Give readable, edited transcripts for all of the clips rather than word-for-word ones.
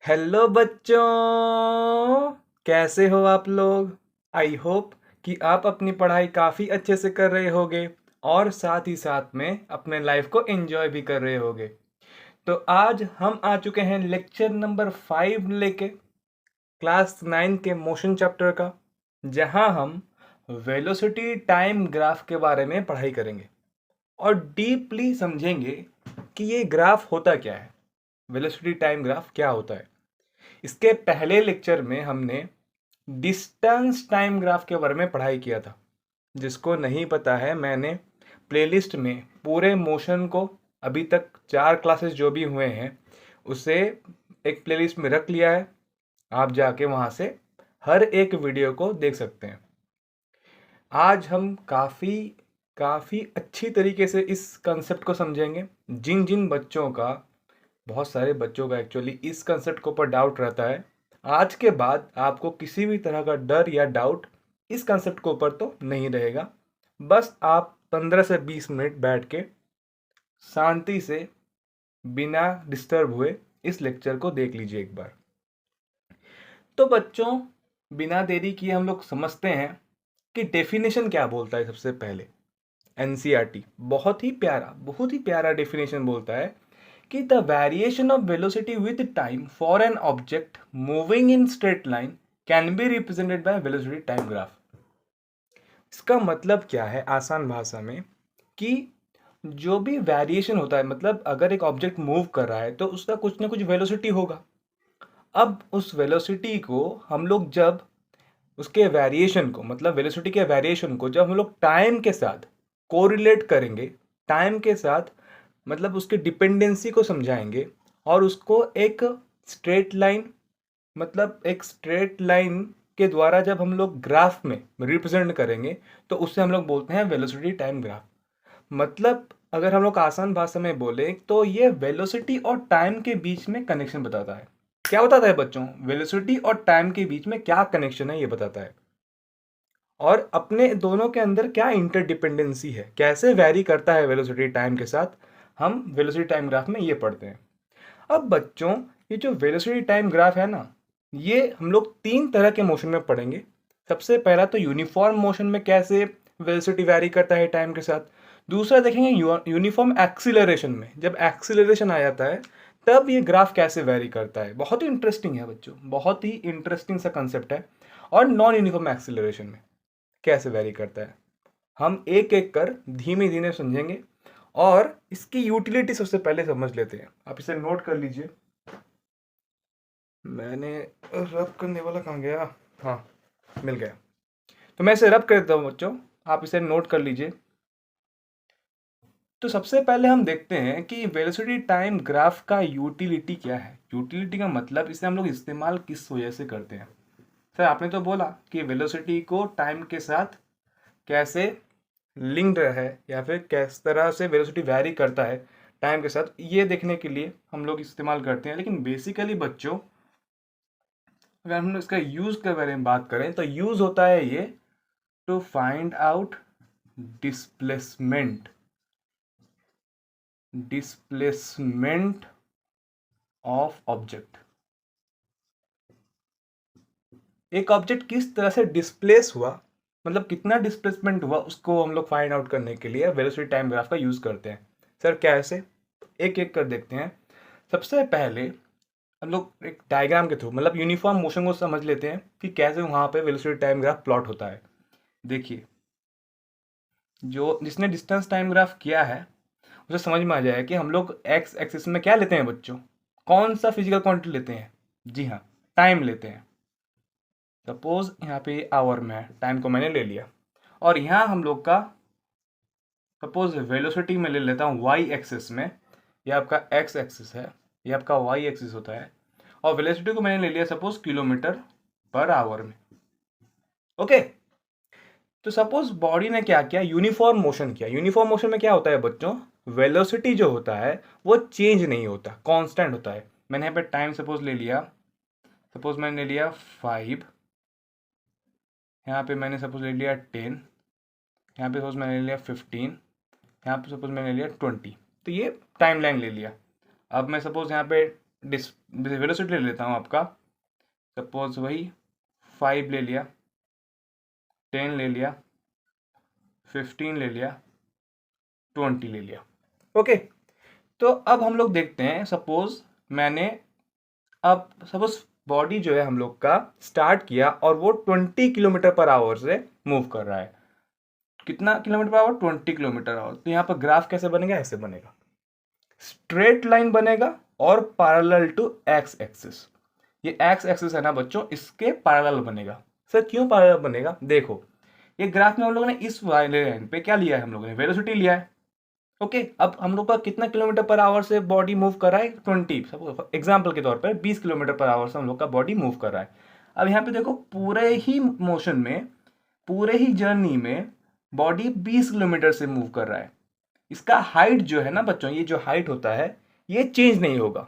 Hello बच्चों, कैसे हो आप लोग। आई होप कि आप अपनी पढ़ाई काफ़ी अच्छे से कर रहे होगे और साथ ही साथ में अपने लाइफ को एंजॉय भी कर रहे होगे। तो आज हम आ चुके हैं लेक्चर नंबर 5 लेके, क्लास 9 के मोशन चैप्टर का, जहां हम वेलोसिटी टाइम ग्राफ के बारे में पढ़ाई करेंगे और डीपली समझेंगे कि ये ग्राफ होता क्या है, वेलोसिटी टाइम ग्राफ क्या होता है। इसके पहले लेक्चर में हमने डिस्टेंस टाइम ग्राफ के बारे में पढ़ाई किया था। जिसको नहीं पता है, मैंने प्लेलिस्ट में पूरे मोशन को अभी तक 4 क्लासेस जो भी हुए हैं उसे एक प्लेलिस्ट में रख लिया है। आप जाके वहाँ से हर एक वीडियो को देख सकते हैं। आज हम काफ़ी अच्छी तरीके से इस कंसेप्ट को समझेंगे। जिन जिन बच्चों का, बहुत सारे बच्चों का एक्चुअली इस कंसेप्ट के ऊपर डाउट रहता है, आज के बाद आपको किसी भी तरह का डर या डाउट इस कंसेप्ट के ऊपर तो नहीं रहेगा। बस आप 15 से 20 मिनट बैठ के शांति से बिना डिस्टर्ब हुए इस लेक्चर को देख लीजिए एक बार। तो बच्चों, बिना देरी किए हम लोग समझते हैं कि डेफिनेशन क्या बोलता है। सबसे पहले एनसीईआरटी बहुत ही प्यारा डेफिनेशन बोलता है कि the variation of velocity with time for an object moving in straight line can be represented by velocity time graph. इसका मतलब क्या है आसान भाषा में, कि जो भी वेरिएशन होता है, मतलब अगर एक ऑब्जेक्ट मूव कर रहा है तो उसका कुछ ना कुछ वेलोसिटी होगा। अब उस वेलोसिटी को हम लोग जब उसके वेरिएशन को, मतलब वेलोसिटी के वेरिएशन को जब हम लोग टाइम के साथ कोरिलेट करेंगे, टाइम के साथ मतलब उसके डिपेंडेंसी को समझाएंगे और उसको एक स्ट्रेट लाइन, मतलब एक स्ट्रेट लाइन के द्वारा जब हम लोग ग्राफ में रिप्रेजेंट करेंगे तो उससे हम लोग बोलते हैं वेलोसिटी टाइम ग्राफ। मतलब अगर हम लोग आसान भाषा में बोले तो ये वेलोसिटी और टाइम के बीच में कनेक्शन बताता है। क्या बताता है बच्चों? वेलोसिटी और टाइम के बीच में क्या कनेक्शन है ये बताता है, और अपने दोनों के अंदर क्या इंटरडिपेंडेंसी है, कैसे वैरी करता है वेलोसिटी टाइम के साथ, हम वेलोसिटी टाइम ग्राफ में ये पढ़ते हैं। अब बच्चों, ये जो वेलोसिटी टाइम ग्राफ है ना, ये हम लोग 3 तरह के मोशन में पढ़ेंगे। सबसे पहला तो यूनिफॉर्म मोशन में कैसे वेलोसिटी वैरी करता है टाइम के साथ। दूसरा देखेंगे यूनिफॉर्म एक्सीलरेशन में, जब एक्सीलरेशन आ जाता है तब ये ग्राफ कैसे वैरी करता है। बहुत ही इंटरेस्टिंग है बच्चों, बहुत ही इंटरेस्टिंग सा कंसेप्ट है। और नॉन यूनिफॉर्म एक्सीलरेशन में कैसे वैरी करता है, हम एक एक कर धीमे धीमे समझेंगे और इसकी यूटिलिटी सबसे पहले समझ लेते हैं। आप इसे नोट कर लीजिए। मैंने रब करने वाला कहाँ गया? हाँ, मिल गया। तो मैं इसे रब कर देता हूँ बच्चों, आप इसे नोट कर लीजिए। तो सबसे पहले हम देखते हैं कि वेलोसिटी टाइम ग्राफ का यूटिलिटी क्या है। यूटिलिटी का मतलब इसे हम लोग इस्तेमाल किस वजह से करते हैं। सर आपने तो बोला कि वेलोसिटी को टाइम के साथ कैसे लिंक्ड है या फिर किस तरह से वेलोसिटी वैरी करता है टाइम के साथ, ये देखने के लिए हम लोग इस्तेमाल करते हैं। लेकिन बेसिकली बच्चों, अगर हम इसका यूज़ के बारे में बात करें तो यूज़ होता है ये to find out displacement displacement of object. एक ऑब्जेक्ट किस तरह से डिस्प्लेस हुआ, मतलब कितना डिस्प्लेसमेंट हुआ, उसको हम लोग फाइंड आउट करने के लिए वेलोसिटी टाइम ग्राफ का यूज़ करते हैं। सर कैसे? एक एक कर देखते हैं। सबसे पहले हम लोग एक डायग्राम के थ्रू, मतलब यूनिफॉर्म मोशन को समझ लेते हैं कि कैसे वहाँ पे वेलोसिटी टाइम ग्राफ प्लॉट होता है। देखिए, जो जिसने डिस्टेंस टाइम ग्राफ किया है उसे समझ में आ जाए कि हम लोग एक्स एक्सिस में क्या लेते हैं बच्चों, कौन सा फिजिकल क्वांटिटी लेते हैं? जी हाँ, टाइम लेते हैं। सपोज यहाँ पे आवर में है, टाइम को मैंने ले लिया, और यहाँ हम लोग का सपोज वेलोसिटी में ले लेता हूँ वाई एक्सिस में, ये आपका एक्स एक्सिस है, ये आपका वाई एक्सिस होता है, और वेलोसिटी को मैंने ले लिया सपोज किलोमीटर पर आवर में। ओके, तो सपोज बॉडी ने क्या किया, यूनिफॉर्म मोशन किया। यूनिफॉर्म मोशन में क्या होता है बच्चों, वेलोसिटी जो होता है वो चेंज नहीं होता, कांस्टेंट होता है। मैंने यहाँ पे टाइम सपोज ले लिया, सपोज मैंने ले लिया 5, यहाँ पे मैंने सपोज ले लिया 10, यहाँ पे सपोज मैंने ले लिया 15, यहाँ पे सपोज मैंने ले लिया 20। तो ये टाइम लाइन ले लिया। अब मैं सपोज यहाँ पे वेलोसिटी ले लेता हूँ आपका, सपोज वही 5 ले लिया, 10 ले लिया, 15 ले लिया, 20 ले लिया। ओके, तो अब हम लोग देखते हैं, सपोज मैंने अब सपोज बॉडी जो है हम लोग का स्टार्ट किया और वो 20 किलोमीटर पर आवर से मूव कर रहा है। कितना kilometre per hour? 20 kilometre our. तो यहाँ पर ग्राफ कैसे बनेगा? ऐसे बनेगा, स्ट्रेट लाइन बनेगा और पैरेलल टू एक्स एक्सिस। ये एक्स एक्सिस है ना बच्चों, इसके पैरेलल बनेगा। सर क्यों पैरेलल बनेगा? देखो, ये ग्राफ में हम लोगों ने इस वाले लाइन पे क्या लिया है? हम लोगों ने वेलोसिटी लिया है। ओके, अब हम लोग का कितना किलोमीटर पर आवर से बॉडी मूव कर रहा है? 20। सपोज एग्जाम्पल के तौर पर 20 किलोमीटर पर आवर से हम लोग का बॉडी मूव कर रहा है। अब यहाँ पे देखो, पूरे ही मोशन में, पूरे ही जर्नी में बॉडी 20 किलोमीटर से मूव कर रहा है। इसका हाइट जो है ना बच्चों, ये जो हाइट होता है ये चेंज नहीं होगा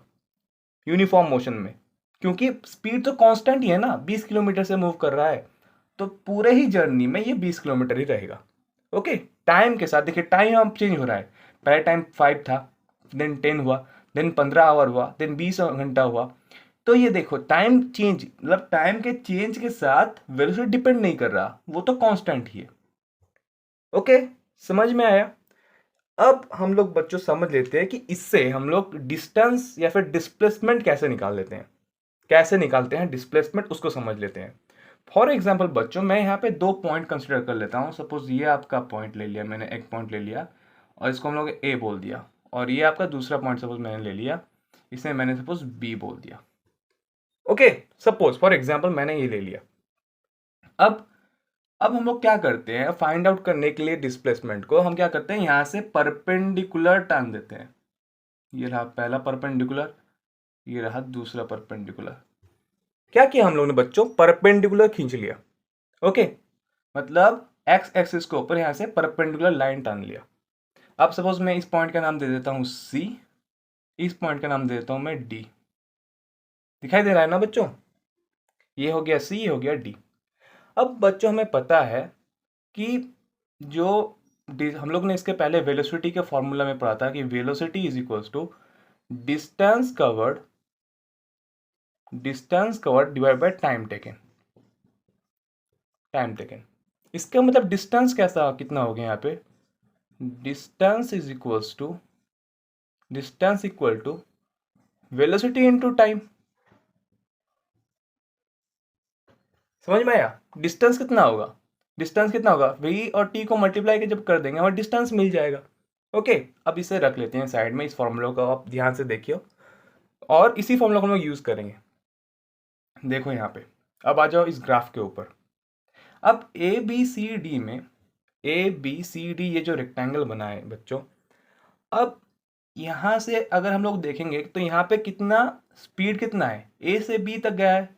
यूनिफॉर्म मोशन में, क्योंकि स्पीड तो कांस्टेंट ही है ना, 20 किलोमीटर से मूव कर रहा है, तो पूरे ही जर्नी में ये 20 किलोमीटर ही रहेगा। ओके, टाइम के साथ देखिए, टाइम अब चेंज हो रहा है। पहले टाइम 5 था, देन 10 हुआ, देन 15 आवर हुआ, देन 20 घंटा हुआ। तो ये देखो, टाइम चेंज, मतलब टाइम के चेंज के साथ वेलोसिटी डिपेंड नहीं कर रहा, वो तो कांस्टेंट ही है। ओके, समझ में आया? अब हम लोग बच्चों समझ लेते हैं कि इससे हम लोग डिस्टेंस या फिर डिस्प्लेसमेंट कैसे निकाल लेते हैं। कैसे निकालते हैं डिस्प्लेसमेंट, उसको समझ लेते हैं। फॉर एग्जाम्पल बच्चों, मैं यहाँ पे 2 पॉइंट कंसिडर कर लेता हूँ। सपोज ये आपका पॉइंट ले लिया मैंने, एक पॉइंट ले लिया और इसको हम लोग ए बोल दिया, और ये आपका दूसरा पॉइंट सपोज मैंने ले लिया, इसे मैंने सपोज बी बोल दिया। ओके, सपोज फॉर एग्जाम्पल मैंने ये ले लिया। अब हम लोग क्या करते हैं, फाइंड आउट करने के लिए डिस्प्लेसमेंट को हम क्या करते हैं, यहाँ से परपेंडिकुलर टान देते हैं। ये रहा पहला परपेंडिकुलर, ये रहा दूसरा परपेंडिकुलर। क्या किया हम लोगों ने बच्चों? परपेंडिकुलर खींच लिया। ओके, मतलब एक्स एक्सिस के ऊपर यहाँ से परपेंडिकुलर लाइन टान लिया। अब सपोज मैं इस पॉइंट का नाम दे देता हूँ सी, इस पॉइंट का नाम दे देता हूँ मैं डी। दिखाई दे रहा है ना बच्चों? ये हो गया सी, ये हो गया डी। अब बच्चों हमें पता है कि जो हम लोग ने इसके पहले वेलोसिटी के फॉर्मूला में पढ़ा था कि velocity is equals to distance covered divide by time taken. Time taken, इसका मतलब डिस्टेंस कैसा कितना हो गया यहाँ पे? Distance equal to velocity into time. समझ में आया? डिस्टेंस कितना होगा? डिस्टेंस कितना होगा? v और t को मल्टीप्लाई के जब कर देंगे हमें डिस्टेंस मिल जाएगा। ओके, अब इसे रख लेते हैं साइड में, इस फॉर्मूला को आप ध्यान से देखिए और इसी फॉर्मूला को हम लोग यूज करेंगे। देखो यहाँ पे, अब आ जाओ इस ग्राफ के ऊपर। अब ए बी सी डी में, ए बी सी डी ये जो रेक्टेंगल बना है बच्चों, अब यहाँ से अगर हम लोग देखेंगे तो यहाँ पे कितना स्पीड कितना है? ए से बी तक गया है,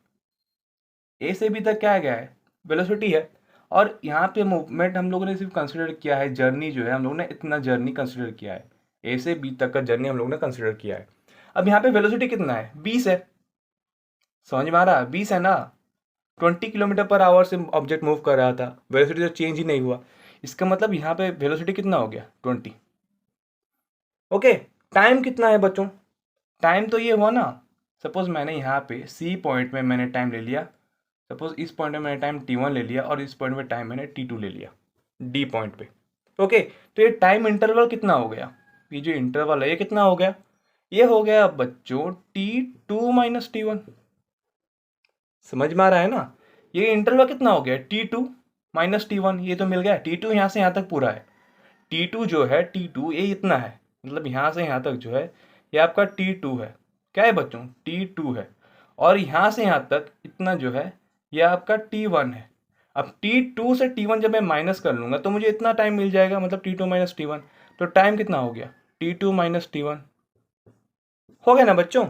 ए से बी तक क्या गया है? वेलोसिटी है। और यहाँ पे मूवमेंट हम लोगों ने सिर्फ कंसिडर किया है, जर्नी जो है हम लोगों ने इतना जर्नी कंसिडर किया है, ए से बी तक का जर्नी हम लोगों ने कंसिडर किया है। अब यहाँ पे वेलोसिटी कितना है? 20 है। समझ में आ रहा है? 20 है ना, 20 किलोमीटर पर आवर से ऑब्जेक्ट मूव कर रहा था, वेलोसिटी तो चेंज ही नहीं हुआ। इसका मतलब यहाँ पे वेलोसिटी कितना हो गया? 20। ओके, टाइम कितना है बच्चों? टाइम तो ये हुआ ना, सपोज मैंने यहाँ पे सी पॉइंट में मैंने टाइम ले लिया, सपोज इस पॉइंट में मैंने टाइम t1 ले लिया और इस पॉइंट में टाइम मैंने t2 ले लिया, डी पॉइंट पे। ओके, तो ये टाइम इंटरवल कितना हो गया? ये जो इंटरवल है ये कितना हो गया? ये हो गया बच्चों t2 माइनस t1। समझ में आ रहा है ना? ये इंटरवल कितना हो गया? t2 माइनस t1, ये तो मिल गया। t2 यहाँ से यहाँ तक पूरा है, t2 जो है, t2 ये इतना है, मतलब यहाँ से यहाँ तक जो है ये आपका t2 है। क्या है बच्चों? t2 है। और यहाँ से यहाँ तक इतना जो है ये आपका t1 है। अब t2 से t1 जब मैं माइनस कर लूँगा तो मुझे इतना टाइम मिल जाएगा, मतलब t2 माइनस t1। तो टाइम कितना हो गया? t2 माइनस t1 हो गया ना बच्चों?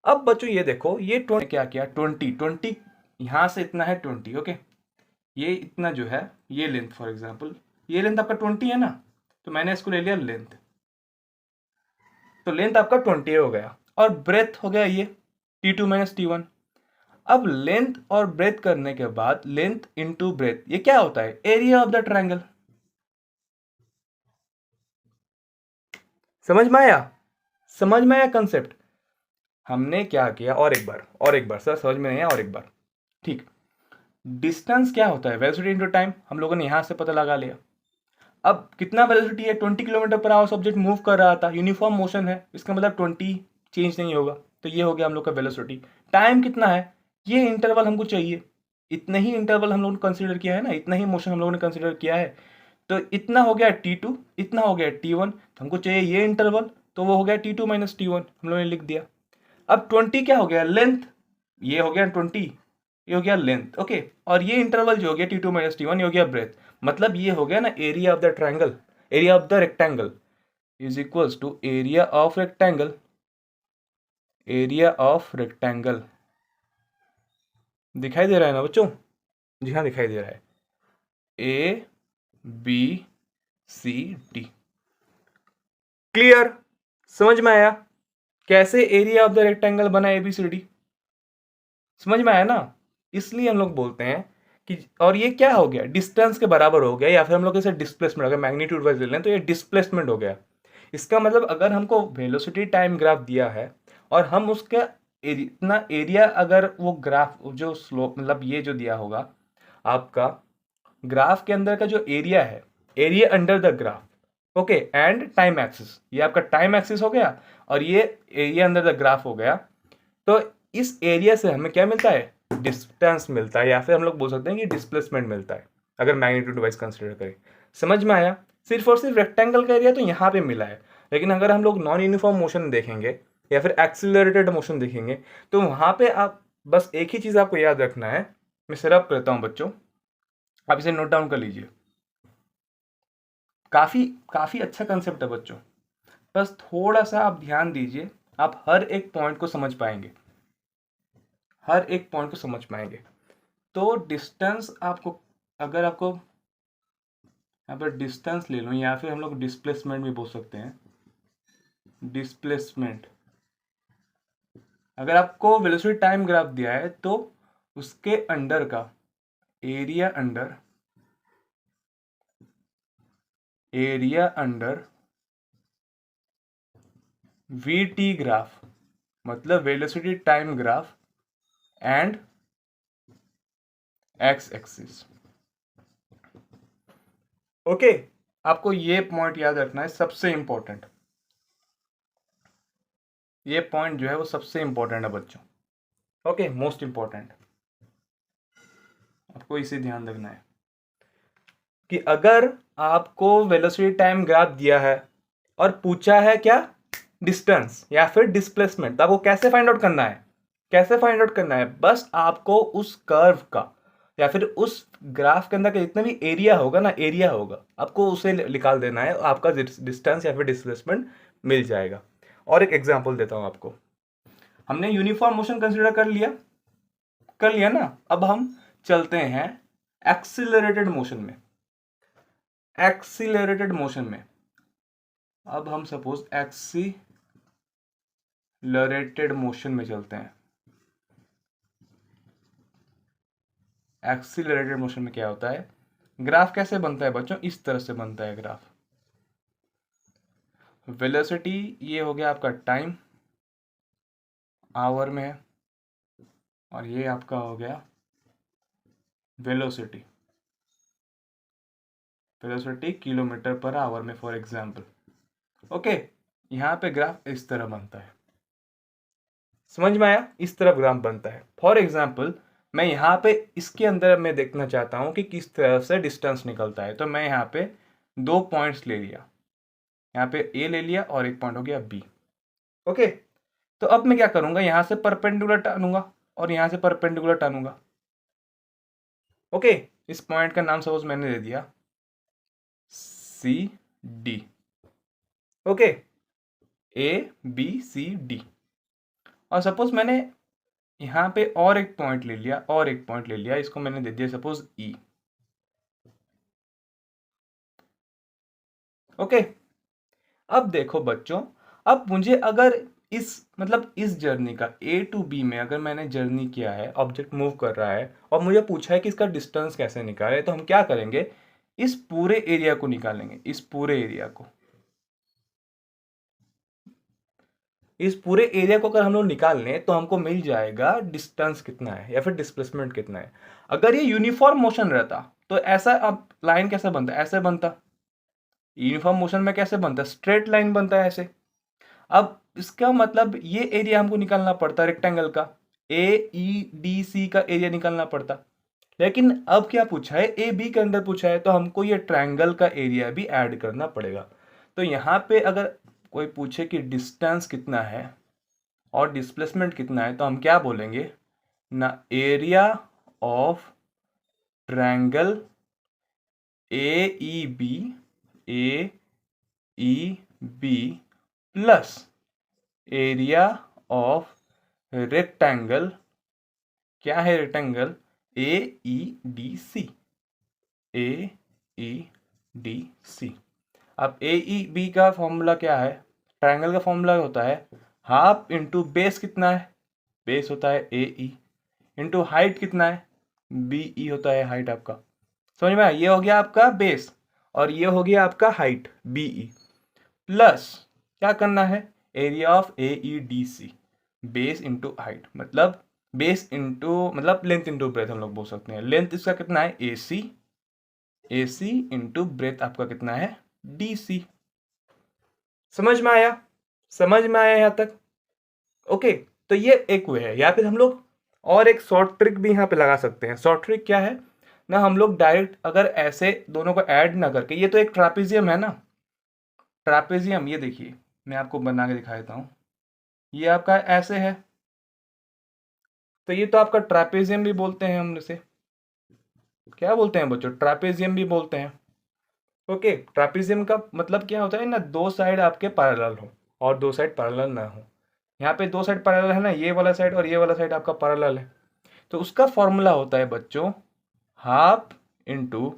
अब बच्चों ये देखो, ये 20 क्या किया? 20 यहाँ से इतना है 20। ओके, ये इतना जो है, ये लेंथ फॉर एग्जाम्पल, ये लेंथ आपका 20 है ना, तो मैंने इसको ले लिया लेंथ, तो लेंथ आपका 20 हो गया। और ब्रेथ हो गया ये t2 माइनस t1। अब लेंथ और ब्रेथ करने के बाद लेंथ इनटू ब्रेथ, ये क्या होता है? Area of the triangle. समझ में आया? समझ में आया कंसेप्ट? हमने क्या किया, और एक बार सर समझ में नहीं आया, और एक बार, ठीक। डिस्टेंस क्या होता है, वेलोसिटी इनटू टाइम, हम लोगों ने यहां से पता लगा लिया। अब कितना वेलोसिटी है, 20 kilometre per hour object move कर रहा था, यूनिफॉर्म मोशन है, इसका मतलब 20 चेंज नहीं होगा, तो ये हो गया हम लोग का वेलोसिटी। टाइम कितना है, ये इंटरवल हमको चाहिए, इतना ही इंटरवल हम लोगों ने कंसीडर किया है ना, इतना ही मोशन हम लोगों ने कंसीडर किया है, तो इतना हो गया T2, इतना हो गया T1, तो हमको चाहिए ये इंटरवल, तो वो हो गया T2 माइनस T1, हम लोगों ने लिख दिया। अब 20 क्या हो गया, लेंथ, ये हो गया 20, ये हो गया लेंथ, ओके। और ये इंटरवल जो हो गया T2 माइनस T1, ये हो गया ब्रेथ, मतलब ये हो गया ना area of the triangle, area of the rectangle is equals to area of rectangle, area of rectangle. दिखाई दे रहा है ना बच्चों, जी हाँ दिखाई दे रहा है, ABCD। क्लियर, समझ में आया कैसे एरिया ऑफ द रेक्टेंगल बना ABCD, समझ में आया ना। इसलिए हम लोग बोलते हैं कि, और ये क्या हो गया, डिस्टेंस के बराबर हो गया, या फिर हम लोग इसे डिस्प्लेसमेंट, अगर मैग्नीट्यूड वाइज ले लें तो ये डिस्प्लेसमेंट हो गया। इसका मतलब अगर हमको वेलोसिटी टाइम ग्राफ दिया है और हम उसका इतना एरिया, अगर वो ग्राफ जो स्लोप, मतलब ये जो दिया होगा आपका ग्राफ के अंदर का जो एरिया है, area under the graph, okay, and time axis, ये आपका टाइम एक्सिस हो गया और ये एरिया अंडर द ग्राफ हो गया, तो इस एरिया से हमें क्या मिलता है, डिस्टेंस मिलता है, या फिर हम लोग बोल सकते हैं कि डिस्प्लेसमेंट मिलता है, अगर मैग्नीट्यूड वाइज कंसीडर करें। समझ में आया, सिर्फ और सिर्फ रेक्टेंगल का एरिया तो यहाँ पे मिला है, लेकिन अगर हम लोग नॉन यूनिफॉर्म मोशन देखेंगे या फिर एक्सिलरेटेड मोशन देखेंगे, तो वहाँ पे आप बस एक ही चीज़ आपको याद रखना है, मैं सिर्फ करता हूँ बच्चों, आप इसे नोट डाउन कर लीजिए। काफ़ी काफ़ी अच्छा कंसेप्ट है बच्चों, बस थोड़ा सा आप ध्यान दीजिए, आप हर एक पॉइंट को समझ पाएंगे, हर एक पॉइंट को समझ पाएंगे। तो डिस्टेंस आपको, अगर आपको यहाँ पर डिस्टेंस ले लो, या फिर हम लोग डिस्प्लेसमेंट भी बोल सकते हैं, डिस्प्लेसमेंट, अगर आपको वेलोसिटी टाइम ग्राफ दिया है तो उसके अंडर का area under, area under VT graph, मतलब velocity time graph and X axis, okay. आपको ये पॉइंट याद रखना है, सबसे इंपॉर्टेंट, ये पॉइंट जो है वो सबसे इंपॉर्टेंट है बच्चों, ओके, मोस्ट इंपॉर्टेंट, आपको इसे ध्यान रखना है कि अगर आपको वेलोसिटी टाइम ग्राफ दिया है और पूछा है क्या, डिस्टेंस या फिर डिस्प्लेसमेंट, तो आपको कैसे फाइंड आउट करना है, कैसे फाइंड आउट करना है, बस आपको उस कर्व का या फिर उस ग्राफ के अंदर का जितना भी एरिया होगा ना, एरिया होगा, आपको उसे निकाल देना है, आपका डिस्टेंस या फिर डिस्प्लेसमेंट मिल जाएगा। और एक एग्जांपल देता हूं आपको, हमने यूनिफॉर्म मोशन कंसीडर कर लिया ना, अब हम चलते हैं एक्सिलरेटेड मोशन में, एक्सिलरेटेड मोशन में अब हम सपोज एक्सिलरेटेड मोशन में चलते हैं। एक्सिलरेटेड मोशन में क्या होता है, ग्राफ कैसे बनता है बच्चों, इस तरह से बनता है ग्राफ, वेलोसिटी ये हो गया आपका टाइम आवर में है, और ये आपका हो गया velocity, velocity kilometre per hour में फॉर एग्जांपल, ओके। यहाँ पे ग्राफ इस तरह बनता है, समझ में आया, इस तरह ग्राफ बनता है। फॉर एग्जांपल मैं यहाँ पे इसके अंदर मैं देखना चाहता हूँ कि किस तरह से डिस्टेंस निकलता है, तो मैं यहाँ पे 2 पॉइंट्स ले लिया, यहाँ पे A ले लिया और एक पॉइंट हो गया B, ओके। तो अब मैं क्या करूँगा, यहाँ से परपेंडिकुलर टानूंगा और यहाँ से परपेंडिकुलर टानूंगा, ओके। इस पॉइंट का नाम सपोज मैंने दे दिया CD, ओके, ABCD, और सपोज मैंने यहाँ पे और एक पॉइंट ले लिया और एक पॉइंट ले लिया, इसको मैंने दे दिया सपोज E, ओके। अब देखो बच्चों, अब मुझे अगर इस मतलब इस जर्नी का A to B में अगर मैंने जर्नी किया है, ऑब्जेक्ट मूव कर रहा है और मुझे पूछा है कि इसका डिस्टेंस कैसे निकाले, तो हम क्या करेंगे, इस पूरे एरिया को निकालेंगे, इस पूरे एरिया को, इस पूरे एरिया को अगर हम लोग निकाल लें तो हमको मिल जाएगा डिस्टेंस कितना है या फिर डिस्प्लेसमेंट कितना है। अगर ये यूनिफॉर्म मोशन रहता तो ऐसा अब लाइन कैसे बनता, ऐसे बनता। यूनिफॉर्म मोशन में कैसे बनता, स्ट्रेट लाइन बनता है ऐसे। अब इसका मतलब ये एरिया हमको निकालना पड़ता रेक्टेंगल का, AEDC का एरिया निकालना पड़ता। लेकिन अब क्या पूछा है, AB के अंदर पूछा है, तो हमको ये ट्रायंगल का एरिया भी ऐड करना पड़ेगा। तो यहाँ पे अगर कोई पूछे कि डिस्टेंस कितना है और डिस्प्लेसमेंट कितना है तो हम क्या बोलेंगे ना, area of triangle AEB plus area of rectangle, क्या है रेक्टेंगल, AEDC। अब AEB का फॉर्मूला क्या है, ट्रायंगल का फॉर्मूला होता है हाफ इंटू बेस कितना है, बेस होता है AE, इंटू हाइट कितना है, BE होता है हाइट आपका। समझ में आया, ये हो गया आपका बेस और ये हो गया आपका हाइट BE, प्लस क्या करना है, area of AEDC, base into height, मतलब बेस इंटू मतलब लेंथ इंटू ब्रेथ हम लोग बोल सकते हैं। लेंथ इसका कितना है AC इंटू ब्रेथ आपका कितना है DC। समझ में आया, समझ में आया यहाँ तक? ओके, तो ये एक वे है। या फिर हम लोग और एक शॉर्ट ट्रिक भी यहाँ पे लगा सकते हैं। शॉर्ट ट्रिक क्या है ना, हम लोग डायरेक्ट अगर ऐसे दोनों को ऐड ना करके, ये तो एक ट्रापेजियम है ना, ट्रापेजियम, ये देखिए मैं आपको बना के दिखा देता हूँ, ये आपका ऐसे है, तो ये तो आपका ट्रापेजियम भी बोलते हैं हम इसे, क्या बोलते हैं बच्चों, ट्रापेजियम भी बोलते हैं। ओके, ट्रापेजियम का मतलब क्या होता है ना, दो साइड आपके पैरेलल हो और दो साइड पैरेलल ना हो। यहाँ पे दो साइड पैरेलल है ना, ये वाला साइड और ये वाला साइड आपका पैरेलल है, तो उसका फॉर्मूला होता है बच्चों half into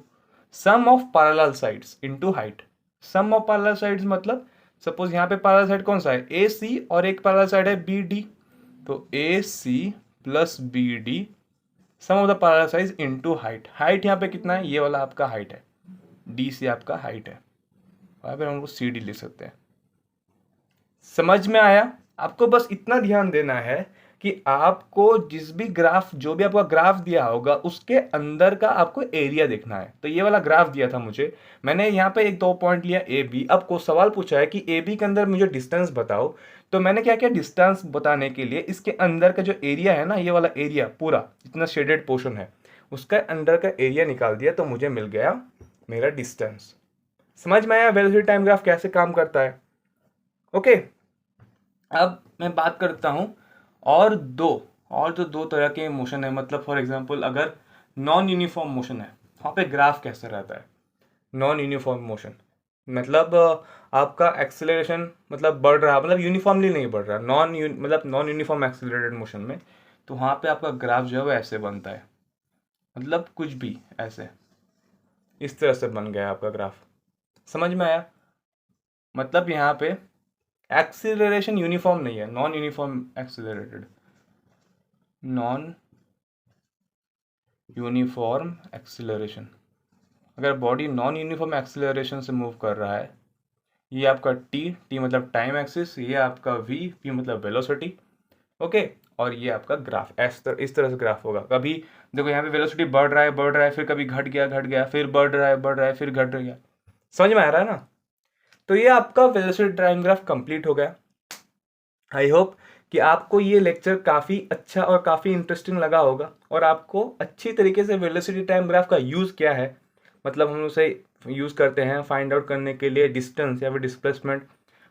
sum of parallel sides into height. Sum of parallel sides मतलब सपोज यहाँ पे पैरेलल साइड कौन सा है, AC, और एक पैरेलल साइड है BD, तो AC plus BD sum of the parallel sides into height. Height यहाँ पे कितना है, ये वाला आपका हाइट है, DC आपका हाइट है, और फिर हम लोग CD ले सकते हैं। समझ में आया? आपको बस इतना ध्यान देना है कि आपको जिस भी ग्राफ, जो भी आपका ग्राफ दिया होगा उसके अंदर का आपको एरिया देखना है। तो ये वाला ग्राफ दिया था मुझे, मैंने यहाँ पे एक दो पॉइंट लिया AB। अब को सवाल पूछा है कि AB के अंदर मुझे डिस्टेंस बताओ, तो मैंने क्या किया, डिस्टेंस बताने के लिए इसके अंदर का जो एरिया है ना, ये वाला एरिया पूरा जितना शेडेड पोर्शन है उसका अंदर का एरिया निकाल दिया, तो मुझे मिल गया मेरा डिस्टेंस। समझ में आया वेलोसिटी टाइम ग्राफ कैसे काम करता है? ओके, अब मैं बात करता हूँ और तो दो तरह के मोशन है। मतलब फॉर एग्जांपल अगर नॉन यूनिफॉर्म मोशन है, वहाँ पे ग्राफ कैसे रहता है। नॉन यूनिफॉर्म मोशन मतलब आपका एक्सेलरेशन मतलब बढ़ रहा, मतलब यूनिफॉर्मली नहीं बढ़ रहा, मतलब नॉन यूनिफॉर्म एक्सेलरेटेड मोशन में, तो वहाँ पे आपका ग्राफ जो है वो ऐसे बनता है, मतलब कुछ भी ऐसे इस तरह से बन गया आपका ग्राफ। समझ में आया? मतलब यहाँ पे एक्सीलरेशन यूनिफॉर्म नहीं है, non uniform accelerated, non uniform acceleration. अगर बॉडी नॉन यूनिफॉर्म एक्सीलरेशन से मूव कर रहा है, ये आपका टी मतलब टाइम एक्सिस, ये आपका वी मतलब वेलोसिटी, ओके, और ये आपका ग्राफ इस तरह से ग्राफ होगा। कभी देखो यहाँ पे वेलोसिटी बढ़ रहा है, फिर कभी घट गया, फिर बढ़ रहा है, फिर घट गया। समझ में आ रहा है ना? तो ये आपका वेलोसिटी टाइम ग्राफ कंप्लीट हो गया। आई होप कि आपको ये लेक्चर काफ़ी अच्छा और काफ़ी इंटरेस्टिंग लगा होगा और आपको अच्छी तरीके से वेलोसिटी टाइम ग्राफ का यूज़ क्या है, मतलब हम उसे यूज़ करते हैं फाइंड आउट करने के लिए डिस्टेंस या फिर डिस्प्लेसमेंट,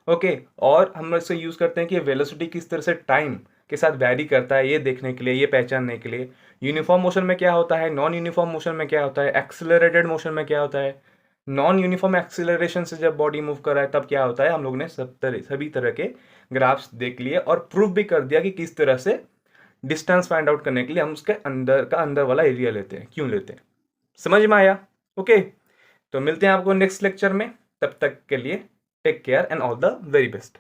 ओके, और हम इसे यूज़ करते हैं कि वेलोसिटी किस तरह से टाइम के साथ वैरी करता है, ये देखने के लिए, ये पहचानने के लिए यूनिफॉर्म मोशन में क्या होता है, नॉन यूनिफॉर्म मोशन में क्या होता है, एक्सेलरेटेड मोशन में क्या होता है, नॉन यूनिफॉर्म एक्सेलरेशन से जब बॉडी मूव कर रहा है तब क्या होता है। हम लोग ने सभी तरह के ग्राफ्स देख लिए और प्रूफ भी कर दिया कि किस तरह से डिस्टेंस फाइंड आउट करने के लिए हम उसके अंदर वाला एरिया लेते हैं, क्यों लेते हैं। समझ में आया? ओके, तो मिलते हैं आपको नेक्स्ट लेक्चर में, तब तक के लिए take care and all the very best.